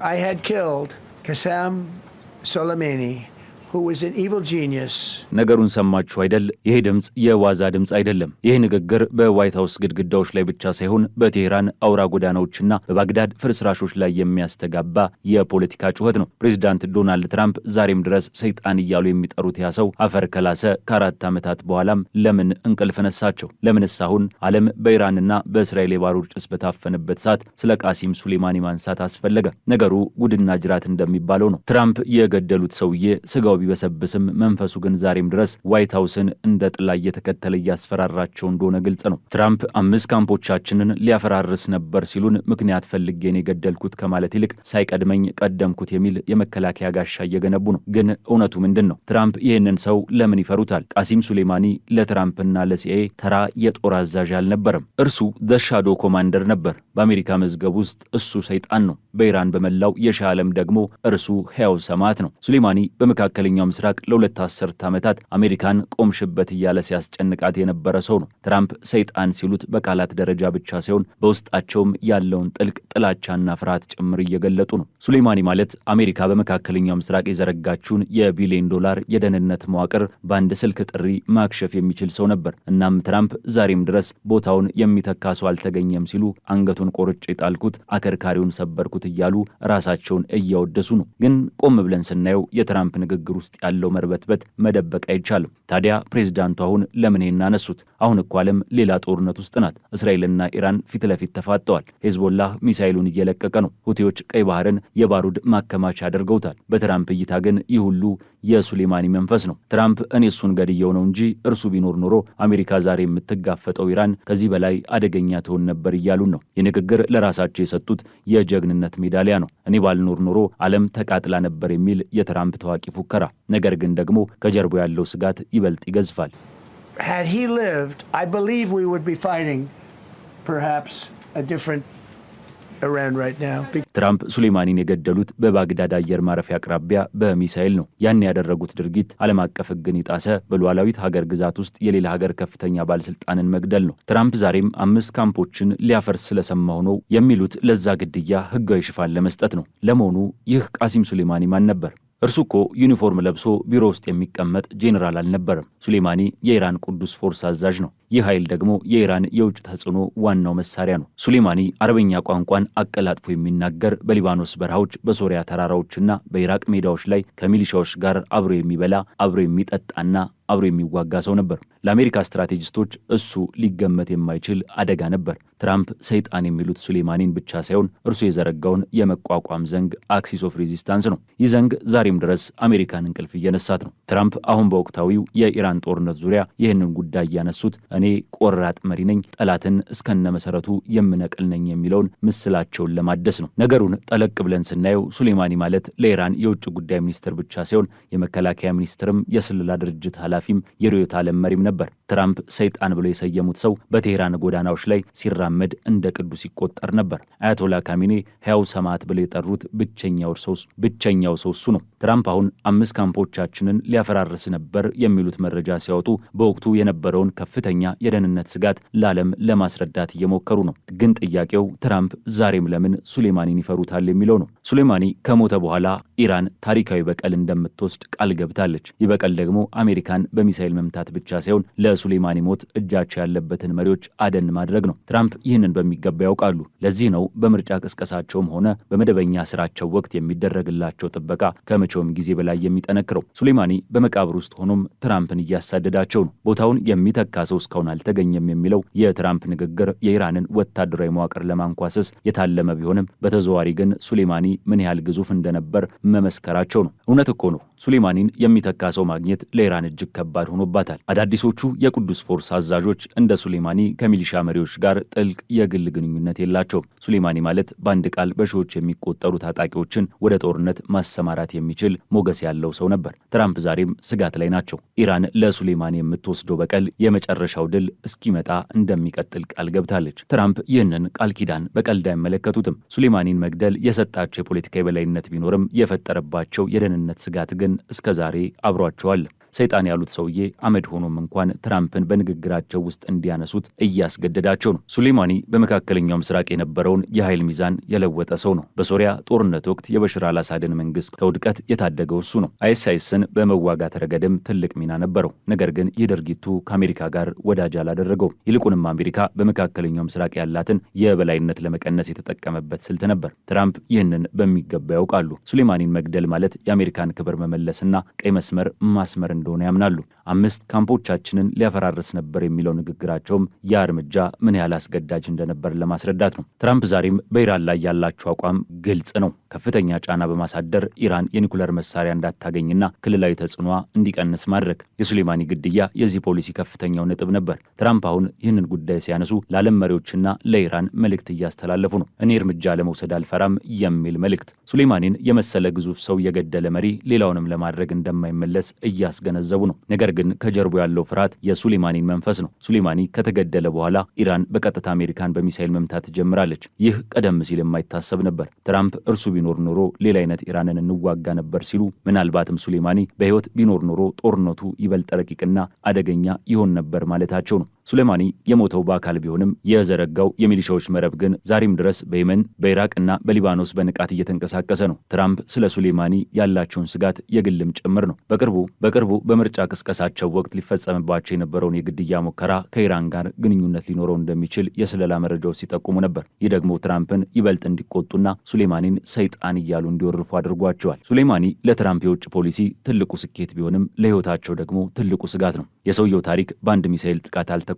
I had killed Qasem Soleimani, who was an evil genius. ነገሩን ሰማችሁ አይደል? ይሄ ድምጽ የዋዛ ድምጽ አይደለም። ይሄ ንግግር በዋይት ሃውስ ግድግዳዎች ላይ ብቻ ሳይሆን በቴህራን አውራ ጎዳናዎችና በባግዳድ ፍርስራሾች ላይ የሚያስተጋባ የፖለቲካ ጩኸት ነው። ፕሬዝዳንት ዶናልድ ትራምፕ ዛሬም ድረስ ሰይጣን እያሉ የሚጠሩት ያ ሰው አፈር ከላሰ ከ4 ዓመታት በኋላም ለምን እንቅልፍ ነሳቸው? ለምንስ አሁን ዓለም በኢራንና በእስራኤል የባሩድ ጭስ በታፈነበት ሰዓት ስለ ቃሲም ሱሌማኒ ማንሳት አስፈለገ? ነገሩ ጉድና ጅራት እንደሚባለው ነው። ትራምፕ የገደሉት ሰውዬ ስጋው ቢበሰብስም መንፈሱ ግን ዛሬም ድረስ ዋይት ሃውስን እንደ ጥላ እየተከተለ እያስፈራራቸው እንደሆነ ግልጽ ነው። ትራምፕ 5 ካምፖቻችንን ሊያፈራርስ ነበር ሲሉን ምክንያት ፈልጌን የገደልኩት ከማለት ይልቅ ሳይቀድመኝ ቀደምኩት የሚል የመከላከያ ጋሻ እየገነቡ ነው። ግን እውነቱ ምንድን ነው? ትራምፕ ይህንን ሰው ለምን ይፈሩታል? ቃሲም ሱሌማኒ ለትራምፕና ለሲአይኤ ተራ የጦር አዛዥ አልነበረም። እርሱ ዘሻዶ ኮማንደር ነበር። በአሜሪካ መዝገብ ውስጥ እሱ ሰይጣን ነው። በኢራን በመላው የሺህ ዓለም ደግሞ እርሱ ሕያው ሰማዕት ነው። ሱሌማኒ በመካከለኛው ምስራቅ ለ2 አስርት ዓመታት አሜሪካን ቆምሽበት እያለ ሲያስጨንቃት የነበረ ሰው ነው። ትራምፕ ሰይጣን ሲሉት በቃላት ደረጃ ብቻ ሳይሆን በውስጣቸውም ያለውን ጥልቅ ጥላቻና ፍርሃት ጭምር እየገለጡ ነው። ሱሌማኒ ማለት አሜሪካ በመካከለኛው ምስራቅ የዘረጋችውን የቢሊዮን ዶላር የደህንነት መዋቅር በአንድ ስልክ ጥሪ ማክሸፍ የሚችል ሰው ነበር። እናም ትራምፕ ዛሬም ድረስ ቦታውን የሚተካ ሰው አልተገኘም ሲሉ አንገቱን ቆርጬ ጣልኩት፣ አከርካሪውን ሰበርኩት እያሉ ራሳቸውን እያወደሱ ነው። ግን ቆም ብለን ስናየው የትራምፕ ንግግር ውስጥ ያለው መርበትበት መደበቅ አይቻልም። ታዲያ ፕሬዝዳንቱ አሁን ለምን ይሄን አነሱት? አሁን እኮ ዓለም ሌላ ጦርነት ውስጥ ናት። እስራኤልና ኢራን ፊት ለፊት ተፋጠዋል። ሄዝቦላህ ሚሳኤሉን እየለቀቀ ነው። ሁቲዎች ቀይ ባህርን የባሩድ ማከማቻ አድርገውታል። በትራምፕ እይታ ግን ይህ ሁሉ የሱሌማኒ መንፈስ ነው። ትራምፕ እኔ እሱን ገድየው ነው እንጂ እርሱ ቢኖር ኖሮ አሜሪካ ዛሬ የምትጋፈጠው ኢራን ከዚህ በላይ አደገኛ ትሆን ነበር እያሉን ነው። የንግግር ለራሳቸው የሰጡት የጀግንነት ሜዳሊያ ነው። እኔ ባልኖር ኖሮ ዓለም ተቃጥላ ነበር የሚል የትራምፕ ታዋቂ ፉከራ። ነገር ግን ደግሞ ከጀርባው ያለው ስጋት ይበልጥ ይገዝፋል። Had he lived, I believe we would be fighting perhaps a different Iran right now. ትራምፕ ሱሌማኒን የገደሉት በባግዳድ አየር ማረፊያ አቅራቢያ በሚሳኤል ነው። ያን ያደረጉት ድርጊት ዓለም አቀፍ ሕግን የጣሰ በሉዓላዊት ሀገር ግዛት ውስጥ የሌላ ሀገር ከፍተኛ ባለስልጣንን መግደል ነው። ትራምፕ ዛሬም 5 ካምፖችን ሊያፈርስ ስለሰማው ነው የሚሉት ለዛ ግድያ ሕጋዊ ሽፋን ለመስጠት ነው። ለመሆኑ ይህ ቃሲም ሱሌማኒ ማን ነበር? እርሱ እኮ ዩኒፎርም ለብሶ ቢሮ ውስጥ የሚቀመጥ ጄኔራል አልነበረም። ሱሌማኒ የኢራን ቅዱስ ፎርስ አዛዥ ነው። ይህ ኃይል ደግሞ የኢራን የውጭ ተጽዕኖ ዋናው መሳሪያ ነው። ሱሌማኒ አረበኛ ቋንቋን አቀላጥፎ የሚናገር፣ በሊባኖስ በረሃዎች፣ በሶሪያ ተራራዎችና በኢራቅ ሜዳዎች ላይ ከሚሊሻዎች ጋር አብሮ የሚበላ አብሮ የሚጠጣና አብሮ የሚዋጋ ሰው ነበር። ለአሜሪካ ስትራቴጂስቶች እሱ ሊገመት የማይችል አደጋ ነበር። ትራምፕ ሰይጣን የሚሉት ሱሌማኒን ብቻ ሳይሆን እርሱ የዘረጋውን የመቋቋም ዘንግ አክሲስ ኦፍ ሬዚስታንስ ነው። ይህ ዘንግ ዛሬም ድረስ አሜሪካን እንቅልፍ እየነሳት ነው። ትራምፕ አሁን በወቅታዊው የኢራን ጦርነት ዙሪያ ይህንን ጉዳይ እያነሱት እኔ ቆራጥ መሪ ነኝ፣ ጠላትን እስከነ መሰረቱ የምነቅል ነኝ የሚለውን ምስላቸውን ለማደስ ነው። ነገሩን ጠለቅ ብለን ስናየው ሱሌማኒ ማለት ለኢራን የውጭ ጉዳይ ሚኒስትር ብቻ ሳይሆን የመከላከያ ሚኒስትርም የስለላ ድርጅት ኃላፊም የርዕዮተ ዓለም መሪም ነበር። ትራምፕ ሰይጣን ብሎ የሰየሙት ሰው በቴህራን ጎዳናዎች ላይ ሲራመድ እንደ ቅዱስ ይቆጠር ነበር። አያቶላ ካሚኔ ሕያው ሰማዕት ብለው የጠሩት ብቸኛው ሰው እሱ ነው። ትራምፕ አሁን 5 ካምፖቻችንን ሊያፈራርስ ነበር የሚሉት መረጃ ሲያወጡ በወቅቱ የነበረውን ከፍተኛ የደህንነት ስጋት ለዓለም ለማስረዳት እየሞከሩ ነው። ግን ጥያቄው ትራምፕ ዛሬም ለምን ሱሌማኒን ይፈሩታል የሚለው ነው። ሱሌማኒ ከሞተ በኋላ ኢራን ታሪካዊ በቀል እንደምትወስድ ቃል ገብታለች። ይህ በቀል ደግሞ አሜሪካን በሚሳኤል መምታት ብቻ ሳይሆን ለሱሌማኒ ሞት እጃቸው ያለበትን መሪዎች አደን ማድረግ ነው። ትራምፕ ይህንን በሚገባ ያውቃሉ። ለዚህ ነው በምርጫ ቅስቀሳቸውም ሆነ በመደበኛ ስራቸው ወቅት የሚደረግላቸው ጥበቃ ከመቼውም ጊዜ በላይ የሚጠነክረው። ሱሌማኒ በመቃብር ውስጥ ሆኖም ትራምፕን እያሳደዳቸው ነው። ቦታውን የሚተካ ሰው እስካሁን አልተገኘም የሚለው የትራምፕ ንግግር የኢራንን ወታደራዊ መዋቅር ለማንኳሰስ የታለመ ቢሆንም በተዘዋዋሪ ግን ሱሌማኒ ምን ያህል ግዙፍ እንደነበር መመስከራቸው ነው። እውነት እኮ ነው። ሱሌማኒን የሚተካ ሰው ማግኘት ለኢራን እጅግ ከባድ ሆኖባታል። አዳዲሶቹ የቅዱስ ፎርስ አዛዦች እንደ ሱሌማኒ ከሚሊሻ መሪዎች ጋር ጥልቅ የግል ግንኙነት የላቸውም። ሱሌማኒ ማለት በአንድ ቃል በሺዎች የሚቆጠሩ ታጣቂዎችን ወደ ጦርነት ማሰማራት የሚችል ሞገስ ያለው ሰው ነበር። ትራምፕ ዛሬም ስጋት ላይ ናቸው። ኢራን ለሱሌማኒ የምትወስደው በቀል የመጨረሻው ድል እስኪመጣ እንደሚቀጥል ቃል ገብታለች። ትራምፕ ይህንን ቃል ኪዳን በቀልድ አይመለከቱትም። ሱሌማኒን መግደል የሰጣቸው የፖለቲካ የበላይነት ቢኖርም የፈጠረባቸው የደህንነት ስጋት ግን እስከ ዛሬ አብሯቸዋል። ሰይጣን ያሉት ሰውዬ አመድ ሆኖም እንኳን ትራምፕን በንግግራቸው ውስጥ እንዲያነሱት እያስገደዳቸው ነው። ሱሌማኒ በመካከለኛው ምስራቅ የነበረውን የኃይል ሚዛን የለወጠ ሰው ነው። በሶሪያ ጦርነት ወቅት የበሽር አልአሳድን መንግስት ከውድቀት የታደገው እሱ ነው። አይኤስን በመዋጋት ረገድም ትልቅ ሚና ነበረው። ነገር ግን ይህ ድርጊቱ ከአሜሪካ ጋር ወዳጅ አላደረገውም። ይልቁንም አሜሪካ በመካከለኛው ምስራቅ ያላትን የበላይነት ለመቀነስ የተጠቀመበት ስልት ነበር። ትራምፕ ይህንን በሚገባ ያውቃሉ። ሱሌማኒን መግደል ማለት የአሜሪካን ክብር መመለስና ቀይ መስመር ማስመር እንደሆነ ያምናሉ። 5 ካምፖቻችንን ሊያፈራርስ ነበር የሚለው ንግግራቸውም ያ እርምጃ ምን ያህል አስገዳጅ እንደነበር ለማስረዳት ነው። ትራምፕ ዛሬም በኢራን ላይ ያላቸው አቋም ግልጽ ነው። ከፍተኛ ጫና በማሳደር ኢራን የኒኩለር መሳሪያ እንዳታገኝና ክልላዊ ተጽዕኖዋ እንዲቀንስ ማድረግ። የሱሌማኒ ግድያ የዚህ ፖሊሲ ከፍተኛው ነጥብ ነበር። ትራምፕ አሁን ይህንን ጉዳይ ሲያነሱ ለዓለም መሪዎችና ለኢራን መልእክት እያስተላለፉ ነው። እኔ እርምጃ ለመውሰድ አልፈራም የሚል መልእክት። ሱሌማኒን የመሰለ ግዙፍ ሰው የገደለ መሪ ሌላውንም ለማድረግ እንደማይመለስ እያስገነዘቡ ነው። ነገር ግን ከጀርቡ ያለው ፍርሃት የሱሌማኒን መንፈስ ነው። ሱሌማኒ ከተገደለ በኋላ ኢራን በቀጥታ አሜሪካን በሚሳይል መምታት ጀምራለች። ይህ ቀደም ሲል የማይታሰብ ነበር። ትራምፕ እርሱ ቢኖር ኖሮ ሌላ አይነት ኢራንን እንዋጋ ነበር ሲሉ፣ ምናልባትም ሱሌማኒ በሕይወት ቢኖር ኖሮ ጦርነቱ ይበልጥ ረቂቅና አደገኛ ይሆን ነበር ማለታቸው ነው። ሱሌማኒ የሞተው በአካል ቢሆንም የዘረጋው የሚሊሻዎች መረብ ግን ዛሬም ድረስ በየመን በኢራቅና በሊባኖስ በንቃት እየተንቀሳቀሰ ነው። ትራምፕ ስለ ሱሌማኒ ያላቸውን ስጋት የግልም ጭምር ነው። በቅርቡ በምርጫ ቅስቀሳቸው ወቅት ሊፈጸምባቸው የነበረውን የግድያ ሙከራ ከኢራን ጋር ግንኙነት ሊኖረው እንደሚችል የስለላ መረጃዎች ሲጠቁሙ ነበር። ይህ ደግሞ ትራምፕን ይበልጥ እንዲቆጡና ሱሌማኒን ሰይጣን እያሉ እንዲወርፉ አድርጓቸዋል። ሱሌማኒ ለትራምፕ የውጭ ፖሊሲ ትልቁ ስኬት ቢሆንም ለሕይወታቸው ደግሞ ትልቁ ስጋት ነው። የሰውየው ታሪክ በአንድ ሚሳኤል ጥቃት አልተቋጨም።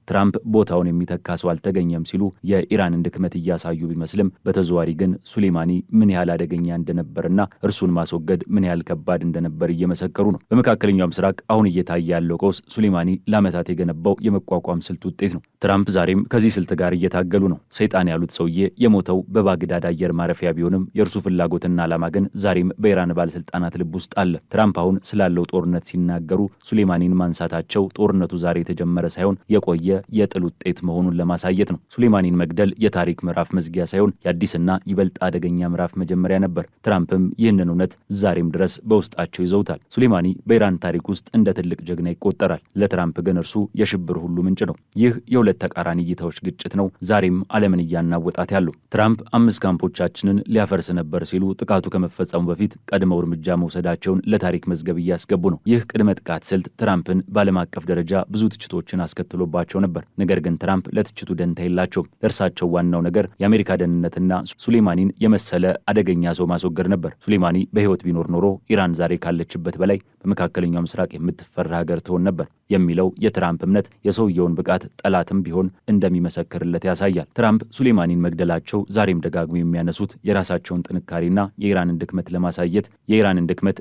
ትራምፕ ቦታውን የሚተካ ሰው አልተገኘም ሲሉ የኢራንን ድክመት እያሳዩ ቢመስልም በተዘዋዋሪ ግን ሱሌማኒ ምን ያህል አደገኛ እንደነበርና እርሱን ማስወገድ ምን ያህል ከባድ እንደነበር እየመሰከሩ ነው። በመካከለኛው ምስራቅ አሁን እየታየ ያለው ቀውስ ሱሌማኒ ለዓመታት የገነባው የመቋቋም ስልት ውጤት ነው። ትራምፕ ዛሬም ከዚህ ስልት ጋር እየታገሉ ነው። ሰይጣን ያሉት ሰውዬ የሞተው በባግዳድ አየር ማረፊያ ቢሆንም የእርሱ ፍላጎትና ዓላማ ግን ዛሬም በኢራን ባለስልጣናት ልብ ውስጥ አለ። ትራምፕ አሁን ስላለው ጦርነት ሲናገሩ ሱሌማኒን ማንሳታቸው ጦርነቱ ዛሬ የተጀመረ ሳይሆን የቆየ የጥል ውጤት መሆኑን ለማሳየት ነው። ሱሌማኒን መግደል የታሪክ ምዕራፍ መዝጊያ ሳይሆን የአዲስና ይበልጥ አደገኛ ምዕራፍ መጀመሪያ ነበር። ትራምፕም ይህንን እውነት ዛሬም ድረስ በውስጣቸው ይዘውታል። ሱሌማኒ በኢራን ታሪክ ውስጥ እንደ ትልቅ ጀግና ይቆጠራል። ለትራምፕ ግን እርሱ የሽብር ሁሉ ምንጭ ነው። ይህ የሁለት ተቃራኒ እይታዎች ግጭት ነው ዛሬም ዓለምን እያናወጣት ያለው። ትራምፕ 5 ካምፖቻችንን ሊያፈርስ ነበር ሲሉ ጥቃቱ ከመፈጸሙ በፊት ቀድመው እርምጃ መውሰዳቸውን ለታሪክ መዝገብ እያስገቡ ነው። ይህ ቅድመ ጥቃት ስልት ትራምፕን በዓለም አቀፍ ደረጃ ብዙ ትችቶችን አስከትሎባቸው ነበር። ነገር ግን ትራምፕ ለትችቱ ደንታ የላቸውም። ለእርሳቸው ዋናው ነገር የአሜሪካ ደህንነትና ሱሌማኒን የመሰለ አደገኛ ሰው ማስወገድ ነበር። ሱሌማኒ በሕይወት ቢኖር ኖሮ ኢራን ዛሬ ካለችበት በላይ በመካከለኛው ምስራቅ የምትፈራ ሀገር ትሆን ነበር የሚለው የትራምፕ እምነት የሰውየውን ብቃት ጠላትም ቢሆን እንደሚመሰክርለት ያሳያል። ትራምፕ ሱሌማኒን መግደላቸው ዛሬም ደጋግሞ የሚያነሱት የራሳቸውን ጥንካሬና የኢራንን ድክመት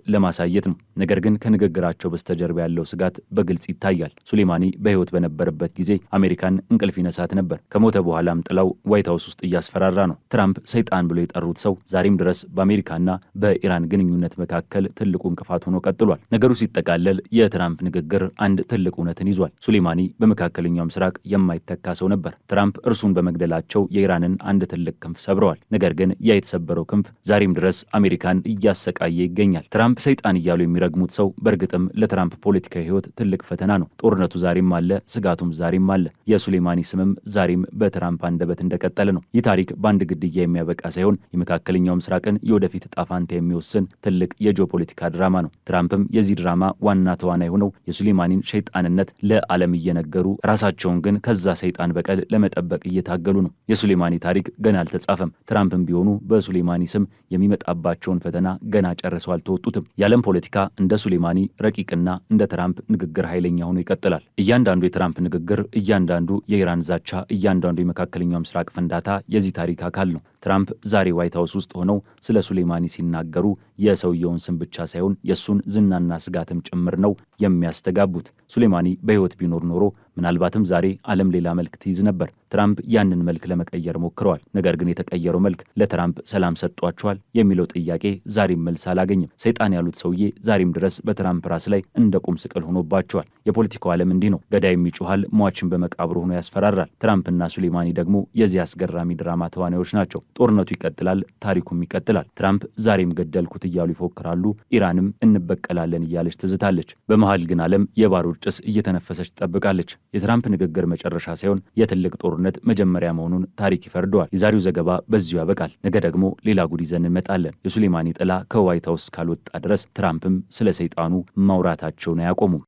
ለማሳየት ነው። ነገር ግን ከንግግራቸው በስተጀርባ ያለው ስጋት በግልጽ ይታያል። ሱሌማኒ በሕይወት በነበረበት ጊዜ አሜሪካን እንቅልፍ ይነሳት ነበር። ከሞተ በኋላም ጥላው ዋይት ሀውስ ውስጥ እያስፈራራ ነው። ትራምፕ ሰይጣን ብሎ የጠሩት ሰው ዛሬም ድረስ በአሜሪካና በኢራን ግንኙነት መካከል ትልቁ እንቅፋት ሆኖ ቀጥሏል። ነገሩ ሲጠቃለል የትራምፕ ንግግር አንድ ትልቅ እውነትን ይዟል። ሱሌማኒ በመካከለኛው ምስራቅ የማይተካ ሰው ነበር። ትራምፕ እርሱን በመግደላቸው የኢራንን አንድ ትልቅ ክንፍ ሰብረዋል። ነገር ግን ያ የተሰበረው ክንፍ ዛሬም ድረስ አሜሪካን እያሰቃየ ይገኛል። ትራምፕ ሰይጣን እያሉ የሚረግሙት ሰው በእርግጥም ለትራምፕ ፖለቲካዊ ሕይወት ትልቅ ፈተና ነው። ጦርነቱ ዛሬም አለ፣ ስጋቱም ዛሬም አለ። የሱሌማኒ ስምም ዛሬም በትራምፕ አንደበት እንደቀጠለ ነው። ይህ ታሪክ በአንድ ግድያ የሚያበቃ ሳይሆን የመካከለኛው ምስራቅን የወደፊት ዕጣ ፈንታ የሚወስን ትልቅ የጂኦፖለቲካ ድራማ ነው። ትራምፕም የዚህ ድራማ ዋና ተዋናይ ሆነው የሱሌማኒን ሸይጣንነት ለዓለም እየነገሩ ራሳቸውን ግን ከዛ ሰይጣን በቀል ለመጠበቅ እየታገሉ ነው። የሱሌማኒ ታሪክ ገና አልተጻፈም። ትራምፕም ቢሆኑ በሱሌማኒ ስም የሚመጣባቸውን ፈተና ገና ጨርሰው አልተወጡትም። የዓለም ፖለቲካ እንደ ሱሌማኒ ረቂቅና እንደ ትራምፕ ንግግር ኃይለኛ ሆኖ ይቀጥላል። እያንዳንዱ የትራምፕ ንግግር፣ እያንዳንዱ የኢራን ዛቻ፣ እያንዳንዱ የመካከለኛው ምስራቅ ፍንዳታ የዚህ ታሪክ አካል ነው። ትራምፕ ዛሬ ዋይት ሀውስ ውስጥ ሆነው ስለ ሱሌማኒ ሲናገሩ የሰውየውን ስም ብቻ ሳይሆን የእሱን ዝናና ስጋትም ጭምር ነው የሚያስተጋቡት። ሱሌማኒ በሕይወት ቢኖር ኖሮ ምናልባትም ዛሬ ዓለም ሌላ መልክ ትይዝ ነበር። ትራምፕ ያንን መልክ ለመቀየር ሞክረዋል። ነገር ግን የተቀየረው መልክ ለትራምፕ ሰላም ሰጥቷቸዋል የሚለው ጥያቄ ዛሬም መልስ አላገኝም። ሰይጣን ያሉት ሰውዬ ዛሬም ድረስ በትራምፕ ራስ ላይ እንደ ቁም ስቅል ሆኖባቸዋል። የፖለቲካው ዓለም እንዲህ ነው። ገዳይም ይጮሃል፣ ሟችን በመቃብሩ ሆኖ ያስፈራራል። ትራምፕና ሱሌማኒ ደግሞ የዚህ አስገራሚ ድራማ ተዋናዮች ናቸው። ጦርነቱ ይቀጥላል፣ ታሪኩም ይቀጥላል። ትራምፕ ዛሬም ገደልኩት እያሉ ይፎክራሉ። ኢራንም እንበቀላለን እያለች ትዝታለች። በመሃል ግን ዓለም የባሩድ ጭስ እየተነፈሰች ትጠብቃለች። የትራምፕ ንግግር መጨረሻ ሳይሆን የትልቅ ጦርነት መጀመሪያ መሆኑን ታሪክ ይፈርደዋል። የዛሬው ዘገባ በዚሁ ያበቃል። ነገ ደግሞ ሌላ ጉድ ይዘን እንመጣለን። የሱሌማኒ ጥላ ከዋይት ሀውስ ካልወጣ ድረስ ትራምፕም ስለ ሰይጣኑ ማውራታቸውን አያቆሙም።